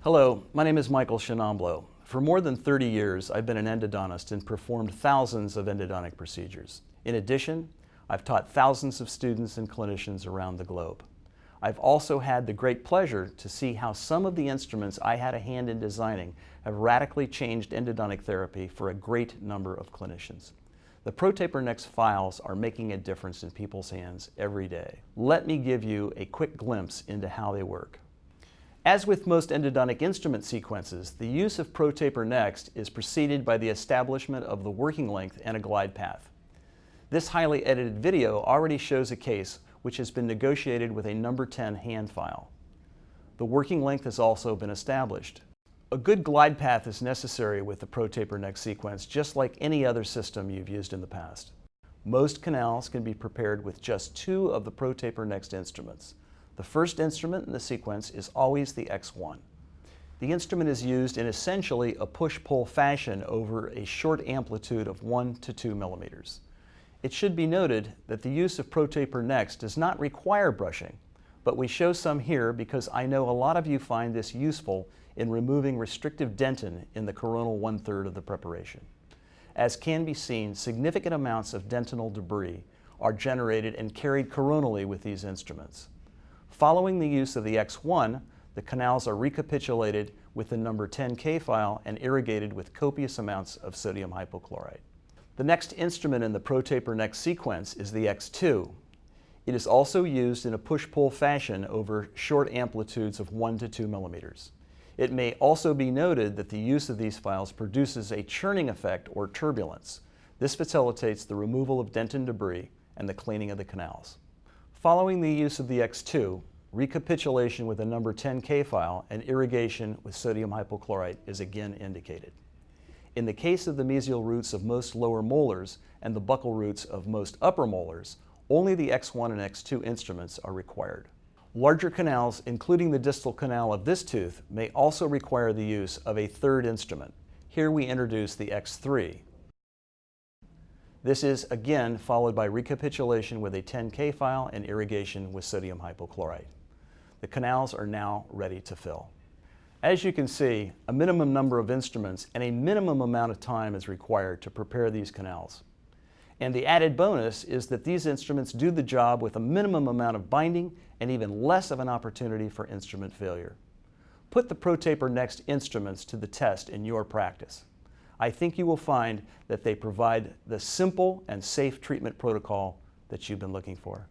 Hello, my name is Michael Scianamblo. For more than 30 years, I've been an endodontist and performed thousands of endodontic procedures. In addition, I've taught thousands of students and clinicians around the globe. I've also had the great pleasure to see how some of the instruments I had a hand in designing have radically changed endodontic therapy for a great number of clinicians. The ProTaper Next files are making a difference in people's hands every day. Let me give you a quick glimpse into how they work. As with most endodontic instrument sequences, the use of ProTaper Next is preceded by the establishment of the working length and a glide path. This highly edited video already shows a case which has been negotiated with a number 10 hand file. The working length has also been established. A good glide path is necessary with the ProTaper Next sequence, just like any other system you've used in the past. Most canals can be prepared with just 2 of the ProTaper Next instruments. The first instrument in the sequence is always the X1. The instrument is used in essentially a push-pull fashion over a short amplitude of 1 to 2 millimeters. It should be noted that the use of ProTaper Next does not require brushing, but we show some here because I know a lot of you find this useful in removing restrictive dentin in the coronal 1/3 of the preparation. As can be seen, significant amounts of dentinal debris are generated and carried coronally with these instruments. Following the use of the X1, the canals are recapitulated with the number 10K file and irrigated with copious amounts of sodium hypochlorite. The next instrument in the ProTaper Next sequence is the X2. It is also used in a push-pull fashion over short amplitudes of 1 to 2 millimeters. It may also be noted that the use of these files produces a churning effect or turbulence. This facilitates the removal of dentin debris and the cleaning of the canals. Following the use of the X2, recapitulation with a number 10K file and irrigation with sodium hypochlorite is again indicated. In the case of the mesial roots of most lower molars and the buccal roots of most upper molars, only the X1 and X2 instruments are required. Larger canals, including the distal canal of this tooth, may also require the use of a third instrument. Here we introduce the X3. This is again followed by recapitulation with a 10K file and irrigation with sodium hypochlorite. The canals are now ready to fill. As you can see, a minimum number of instruments and a minimum amount of time is required to prepare these canals. And the added bonus is that these instruments do the job with a minimum amount of binding and even less of an opportunity for instrument failure. Put the ProTaper Next instruments to the test in your practice. I think you will find that they provide the simple and safe treatment protocol that you've been looking for.